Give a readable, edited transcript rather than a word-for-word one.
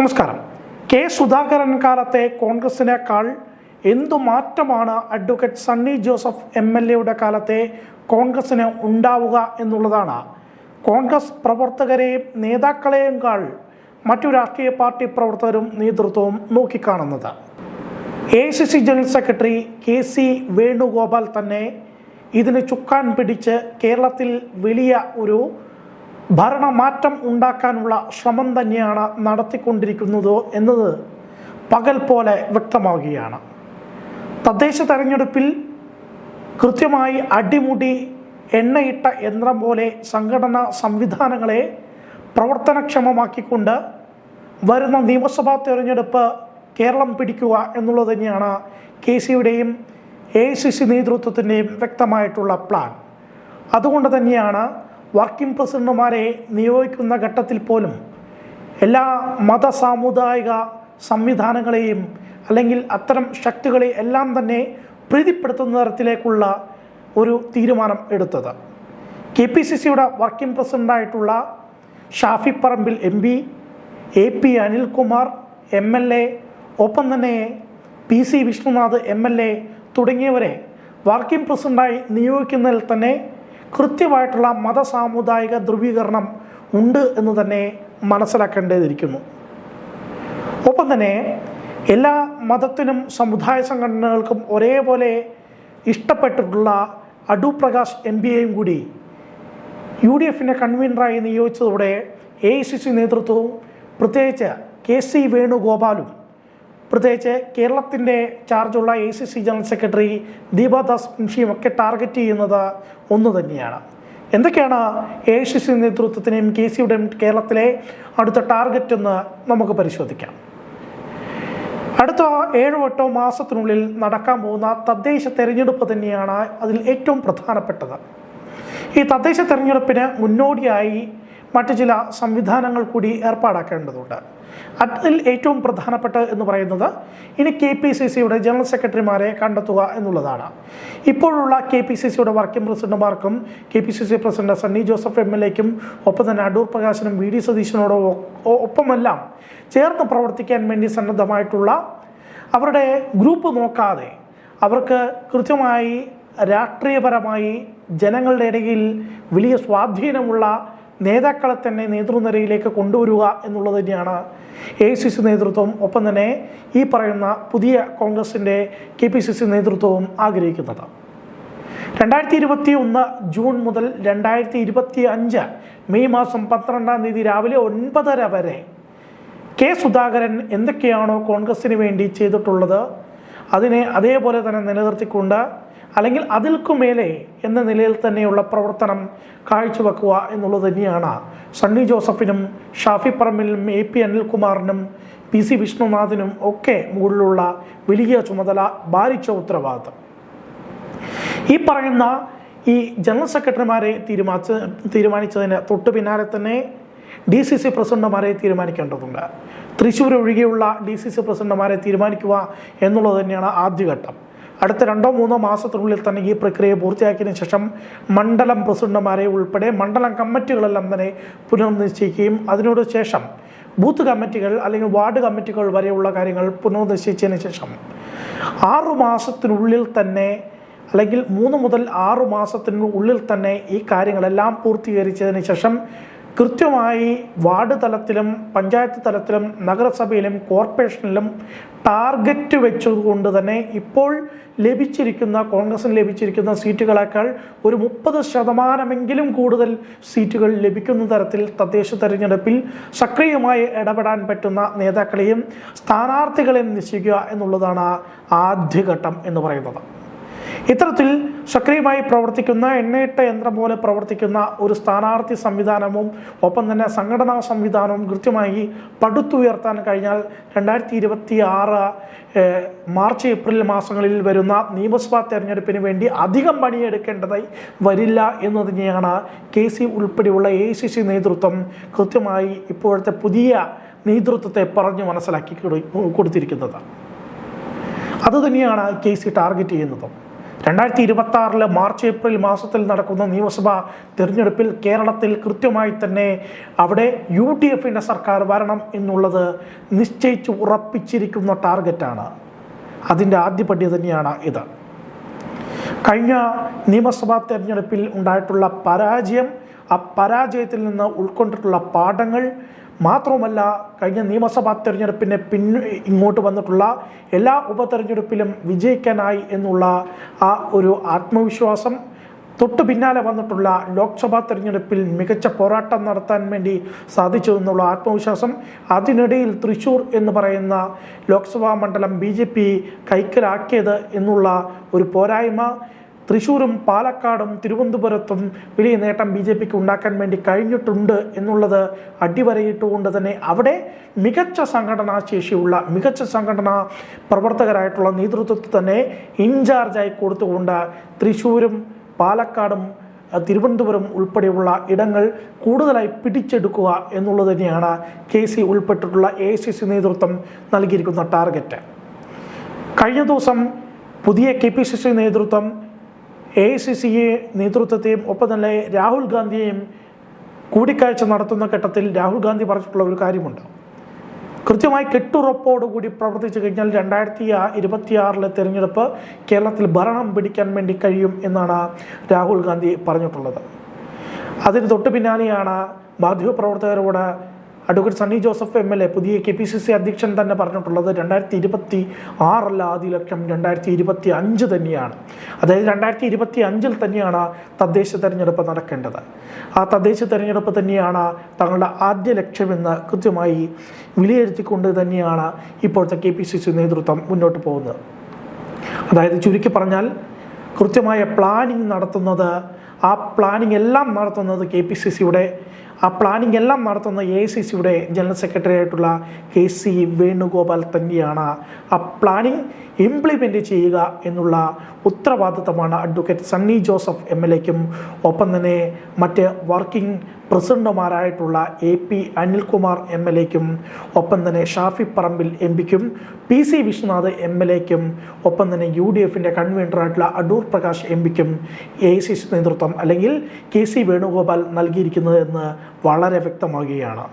നമസ്കാരം. കെ സുധാകരൻ കാലത്തെ കോൺഗ്രസിനേക്കാൾ എന്തു മാറ്റമാണ് അഡ്വക്കേറ്റ് സണ്ണി ജോസഫ് MLA കാലത്തെ കോൺഗ്രസിന് ഉണ്ടാവുക എന്നുള്ളതാണ് കോൺഗ്രസ് പ്രവർത്തകരെയും നേതാക്കളെയുംക്കാൾ മറ്റു രാഷ്ട്രീയ പാർട്ടി പ്രവർത്തകരും നേതൃത്വവും നോക്കിക്കാണുന്നത്. AICC general secretary KC Venugopal തന്നെ ഇതിന് ചുക്കാൻ പിടിച്ച് കേരളത്തിൽ വലിയ ഒരു ഭരണമാറ്റം ഉണ്ടാക്കാനുള്ള ശ്രമം തന്നെയാണ് നടത്തിക്കൊണ്ടിരിക്കുന്നത് എന്നത് പകൽ പോലെ വ്യക്തമാവുകയാണ്. തദ്ദേശ തെരഞ്ഞെടുപ്പിൽ കൃത്യമായി അടിമുടി എണ്ണയിട്ട യന്ത്രം പോലെ സംഘടനാ സംവിധാനങ്ങളെ പ്രവർത്തനക്ഷമമാക്കിക്കൊണ്ട് വരുന്ന നിയമസഭാ തെരഞ്ഞെടുപ്പ് കേരളം പിടിക്കുക എന്നുള്ളത് തന്നെയാണ് KCയുടെയും AICC നേതൃത്വത്തിൻ്റെയും വ്യക്തമായിട്ടുള്ള പ്ലാൻ. അതുകൊണ്ട് തന്നെയാണ് വർക്കിംഗ് പ്രസിഡന്റുമാരെ നിയോഗിക്കുന്ന ഘട്ടത്തിൽ പോലും എല്ലാ മത സാമുദായിക സംവിധാനങ്ങളെയും അല്ലെങ്കിൽ അത്തരം ശക്തികളെ എല്ലാം തന്നെ പ്രീതിപ്പെടുത്തുന്ന തരത്തിലേക്കുള്ള ഒരു തീരുമാനം എടുത്തത്. KPCCയുടെ working പ്രസിഡന്റായിട്ടുള്ള Shafi Parambil MP, AP Anilkumar MLA, ഒപ്പം തന്നെ PC വിഷ്ണുനാഥ് MLA തുടങ്ങിയവരെ വർക്കിംഗ് പ്രസിഡന്റായി നിയോഗിക്കുന്നതിൽ തന്നെ കൃത്യമായിട്ടുള്ള മതസാമുദായിക ധ്രുവീകരണം ഉണ്ട് എന്ന് തന്നെ മനസ്സിലാക്കേണ്ടതിരിക്കുന്നു. ഒപ്പം തന്നെ എല്ലാ മതത്തിനും സമുദായ സംഘടനകൾക്കും ഒരേപോലെ ഇഷ്ടപ്പെട്ടിട്ടുള്ള അടൂർ പ്രകാശ് MPയെയും കൂടി UDFിൻ്റെ കൺവീനറായി നിയോഗിച്ചതോടെ AICC നേതൃത്വവും പ്രത്യേകിച്ച് KC വേണുഗോപാലും പ്രത്യേകിച്ച് കേരളത്തിൻ്റെ ചാർജുള്ള AICC ജനറൽ സെക്രട്ടറി ദീപാദാസ് മുൻഷിയും ഒക്കെ ടാർഗറ്റ് ചെയ്യുന്നത് ഒന്ന് തന്നെയാണ്. എന്തൊക്കെയാണ് AICC നേതൃത്വത്തിനെയും KCയുടെയും കേരളത്തിലെ അടുത്ത ടാർഗറ്റ് എന്ന് നമുക്ക് പരിശോധിക്കാം. അടുത്ത 7-8 മാസത്തിനുള്ളിൽ നടക്കാൻ പോകുന്ന തദ്ദേശ തെരഞ്ഞെടുപ്പ് തന്നെയാണ് അതിൽ ഏറ്റവും പ്രധാനപ്പെട്ടത്. ഈ തദ്ദേശ തെരഞ്ഞെടുപ്പിന് മുന്നോടിയായി മറ്റു ചില സംവിധാനങ്ങൾ കൂടി ഏർപ്പാടാക്കേണ്ടതുണ്ട്. അതിൽ ഏറ്റവും പ്രധാനപ്പെട്ട എന്ന് പറയുന്നത് ഇനി KPCCയുടെ ജനറൽ സെക്രട്ടറിമാരെ കണ്ടെത്തുക എന്നുള്ളതാണ്. ഇപ്പോഴുള്ള KPCCയുടെ വർക്കിംഗ് പ്രസിഡന്റുമാർക്കും KPCC പ്രസിഡന്റ് സണ്ണി ജോസഫ് MLAയ്ക്കും ഒപ്പം തന്നെ അടൂർ പ്രകാശനും VD സതീശനോടും ഒപ്പമെല്ലാം ചേർന്ന് പ്രവർത്തിക്കാൻ വേണ്ടി സന്നദ്ധമായിട്ടുള്ള അവരുടെ ഗ്രൂപ്പ് നോക്കാതെ അവർക്ക് കൃത്യമായി രാഷ്ട്രീയപരമായി ജനങ്ങളുടെ ഇടയിൽ വലിയ സ്വാധീനമുള്ള നേതാക്കളെ തന്നെ നേതൃനിരയിലേക്ക് കൊണ്ടുവരിക എന്നുള്ളത് തന്നെയാണ് AICC നേതൃത്വവും ഒപ്പം തന്നെ ഈ പറയുന്ന പുതിയ കോൺഗ്രസിൻ്റെ KPCC നേതൃത്വവും ആഗ്രഹിക്കുന്നത്. 2021 ജൂൺ മുതൽ 2025 മെയ് മാസം 12-ാം തീയതി രാവിലെ 9:30 വരെ കെ സുധാകരൻ എന്തൊക്കെയാണോ കോൺഗ്രസിന് വേണ്ടി ചെയ്തിട്ടുള്ളത് അതിനെ അതേപോലെ തന്നെ നിലനിർത്തിക്കൊണ്ട് അല്ലെങ്കിൽ അതിൽക്കുമേലെ എന്ന നിലയിൽ തന്നെയുള്ള പ്രവർത്തനം കാഴ്ചവെക്കുക എന്നുള്ളത് തന്നെയാണ് സണ്ണി ജോസഫിനും ഷാഫി പറമ്പിലും AP അനിൽകുമാറിനും PC വിഷ്ണുനാഥിനും ഒക്കെ മുകളിലുള്ള വലിയ ചുമതല ഭാരിച്ച ഉത്തരവാദിത്തം. ഈ പറയുന്ന ഈ ജനറൽ സെക്രട്ടറിമാരെ തീരുമാനിച്ചതിന് തൊട്ടു പിന്നാലെ തന്നെ DCC പ്രസിഡന്റുമാരെ തീരുമാനിക്കേണ്ടതുണ്ട്. തൃശ്ശൂർ ഒഴികെയുള്ള DCC പ്രസിഡന്റുമാരെ തീരുമാനിക്കുക എന്നുള്ളത് തന്നെയാണ് ആദ്യഘട്ടം. അടുത്ത 2-3 മാസത്തിനുള്ളിൽ തന്നെ ഈ പ്രക്രിയ പൂർത്തിയാക്കിയതിനു ശേഷം മണ്ഡലം പ്രസിഡന്റുമാരെ ഉൾപ്പെടെ മണ്ഡലം കമ്മിറ്റികളെല്ലാം തന്നെ പുനർനിശ്ചയിക്കുകയും അതിനോട് ശേഷം ബൂത്ത് കമ്മിറ്റികൾ അല്ലെങ്കിൽ വാർഡ് കമ്മിറ്റികൾ വരെയുള്ള കാര്യങ്ങൾ പുനർനിശ്ചയിച്ചതിന് ശേഷം 6 മാസത്തിനുള്ളിൽ തന്നെ അല്ലെങ്കിൽ 3 മുതൽ 6 മാസത്തിനുള്ളിൽ തന്നെ ഈ കാര്യങ്ങളെല്ലാം പൂർത്തീകരിച്ചതിന് ശേഷം കൃത്യമായി വാർഡ് തലത്തിലും പഞ്ചായത്ത് തലത്തിലും നഗരസഭയിലും കോർപ്പറേഷനിലും ടാർഗറ്റ് വെച്ചുകൊണ്ട് തന്നെ ഇപ്പോൾ കോൺഗ്രസിന് ലഭിച്ചിരിക്കുന്ന സീറ്റുകളേക്കാൾ ഒരു 30% കൂടുതൽ സീറ്റുകൾ ലഭിക്കുന്ന തരത്തിൽ തദ്ദേശ തെരഞ്ഞെടുപ്പിൽ സക്രിയമായി ഇടപെടാൻ പറ്റുന്ന നേതാക്കളെയും സ്ഥാനാർത്ഥികളെയും നിശ്ചയിക്കുക എന്നുള്ളതാണ് ആദ്യഘട്ടം എന്ന് പറയുന്നത്. ഇത്തരത്തിൽ സക്രിയമായി പ്രവർത്തിക്കുന്ന എണ്ണയിട്ട യന്ത്രം പോലെ പ്രവർത്തിക്കുന്ന ഒരു സ്ഥാനാർത്ഥി സംവിധാനവും ഒപ്പം തന്നെ സംഘടനാ സംവിധാനവും കൃത്യമായി പടുത്തുയർത്താൻ കഴിഞ്ഞാൽ 2026 മാർച്ച് ഏപ്രിൽ മാസങ്ങളിൽ വരുന്ന നിയമസഭാ തെരഞ്ഞെടുപ്പിന് വേണ്ടി അധികം പണിയെടുക്കേണ്ടതായി വരില്ല എന്ന് തന്നെയാണ് KC ഉൾപ്പെടെയുള്ള AICC നേതൃത്വം കൃത്യമായി ഇപ്പോഴത്തെ പുതിയ നേതൃത്വത്തെ പറഞ്ഞു മനസ്സിലാക്കി കൊടുത്തിരിക്കുന്നത്. അതുതന്നെയാണ് KC ടാർഗറ്റ് ചെയ്യുന്നത്. 2026 മാർച്ച് ഏപ്രിൽ മാസത്തിൽ നടക്കുന്ന നിയമസഭാ തിരഞ്ഞെടുപ്പിൽ കേരളത്തിൽ കൃത്യമായി തന്നെ അവിടെ UDFിൻ്റെ സർക്കാർ വരണം എന്നുള്ളത് നിശ്ചയിച്ച് ഉറപ്പിച്ചിരിക്കുന്ന ടാർഗറ്റാണ്. അതിൻ്റെ ആദ്യപടി തന്നെയാണ് ഇത്. കഴിഞ്ഞ നിയമസഭാ തെരഞ്ഞെടുപ്പിൽ ഉണ്ടായിട്ടുള്ള പരാജയം, ആ പരാജയത്തിൽ നിന്ന് ഉൾക്കൊണ്ടിട്ടുള്ള പാഠങ്ങൾ മാത്രവുമല്ല, കഴിഞ്ഞ നിയമസഭാ തെരഞ്ഞെടുപ്പിന് ഇങ്ങോട്ട് വന്നിട്ടുള്ള എല്ലാ ഉപതെരഞ്ഞെടുപ്പിലും വിജയിക്കാനായി എന്നുള്ള ആ ഒരു ആത്മവിശ്വാസം, തൊട്ടു പിന്നാലെ വന്നിട്ടുള്ള ലോക്സഭാ തെരഞ്ഞെടുപ്പിൽ മികച്ച പോരാട്ടം നടത്താൻ വേണ്ടി സാധിച്ചു എന്നുള്ള ആത്മവിശ്വാസം, അതിനിടയിൽ തൃശ്ശൂർ എന്ന് പറയുന്ന ലോക്സഭാ മണ്ഡലം BJP കൈക്കലാക്കിയത് എന്നുള്ള ഒരു പോരായ്മ, തൃശ്ശൂരും പാലക്കാടും തിരുവനന്തപുരത്തും വലിയ നേട്ടം BJPക്ക് ഉണ്ടാക്കാൻ വേണ്ടി കഴിഞ്ഞിട്ടുണ്ട് എന്നുള്ളത് അടിവരയിട്ടുകൊണ്ട് തന്നെ അവിടെ മികച്ച സംഘടനാ ശേഷിയുള്ള, മികച്ച സംഘടനാ പ്രവർത്തകരായിട്ടുള്ള നേതൃത്വത്തിൽ തന്നെ ഇൻചാർജായി കൊടുത്തുകൊണ്ട് തൃശ്ശൂരും പാലക്കാടും തിരുവനന്തപുരം ഉൾപ്പെടെയുള്ള ഇടങ്ങൾ കൂടുതലായി പിടിച്ചെടുക്കുക എന്നുള്ളത് തന്നെയാണ് KC ഉൾപ്പെട്ടിട്ടുള്ള AICC നേതൃത്വം നൽകിയിരിക്കുന്ന ടാർഗറ്റ്. കഴിഞ്ഞ ദിവസം പുതിയ KPCC നേതൃത്വം AICC നേതൃത്വത്തെയും ഒപ്പം തന്നെ രാഹുൽ ഗാന്ധിയെയും കൂടിക്കാഴ്ച നടത്തുന്ന ഘട്ടത്തിൽ രാഹുൽ ഗാന്ധി പറഞ്ഞിട്ടുള്ള ഒരു കാര്യമുണ്ട്. കൃത്യമായി കെട്ടുറപ്പോടുകൂടി പ്രവർത്തിച്ചു കഴിഞ്ഞാൽ 2026 തെരഞ്ഞെടുപ്പ് കേരളത്തിൽ ഭരണം പിടിക്കാൻ വേണ്ടി കഴിയും എന്നാണ് രാഹുൽ ഗാന്ധി പറഞ്ഞിട്ടുള്ളത്. അതിന് തൊട്ടു പിന്നാലെയാണ് മാധ്യമപ്രവർത്തകരോട് അഡ്വക്കേറ്റ് സണ്ണി ജോസഫ് MLA, പുതിയ KPCC അധ്യക്ഷൻ തന്നെ പറഞ്ഞിട്ടുള്ളത് 2026 ആദ്യ ലക്ഷ്യം 2025 തന്നെയാണ്. അതായത് 2025 തന്നെയാണ് തദ്ദേശ തെരഞ്ഞെടുപ്പ് നടക്കേണ്ടത്. ആ തദ്ദേശ തെരഞ്ഞെടുപ്പ് തന്നെയാണ് തങ്ങളുടെ ആദ്യ ലക്ഷ്യമെന്ന് കൃത്യമായി വിലയിരുത്തിക്കൊണ്ട് തന്നെയാണ് ഇപ്പോഴത്തെ KPCC നേതൃത്വം മുന്നോട്ട് പോകുന്നത്. അതായത് ചുരുക്കി പറഞ്ഞാൽ കൃത്യമായ പ്ലാനിങ് നടത്തുന്നത്, ആ പ്ലാനിങ് എല്ലാം നടത്തുന്നത് KPCCയുടെ, ആ പ്ലാനിങ് എല്ലാം നടത്തുന്ന AICCയുടെ ജനറൽ സെക്രട്ടറി ആയിട്ടുള്ള KC വേണുഗോപാൽ തന്നെയാണ്. ആ പ്ലാനിങ് ഇംപ്ലിമെൻ്റ് ചെയ്യുക എന്നുള്ള ഉത്തരവാദിത്തമാണ് അഡ്വക്കേറ്റ് സണ്ണി ജോസഫ് MLAക്കും ഒപ്പം തന്നെ മറ്റ് വർക്കിംഗ് പ്രസിഡന്റുമാരായിട്ടുള്ള AP അനിൽകുമാർ MLAക്കും ഒപ്പം തന്നെ ഷാഫി പറമ്പിൽ MPക്കും PC വിശ്വനാഥ് MLAക്കും ഒപ്പം തന്നെ UDFിൻ്റെ കൺവീനറായിട്ടുള്ള അടൂർ പ്രകാശ് MPക്കും AICC നേതൃത്വം അല്ലെങ്കിൽ KC വേണുഗോപാൽ നൽകിയിരിക്കുന്നത് എന്ന് വളരെ വ്യക്തമാകുകയാണ്.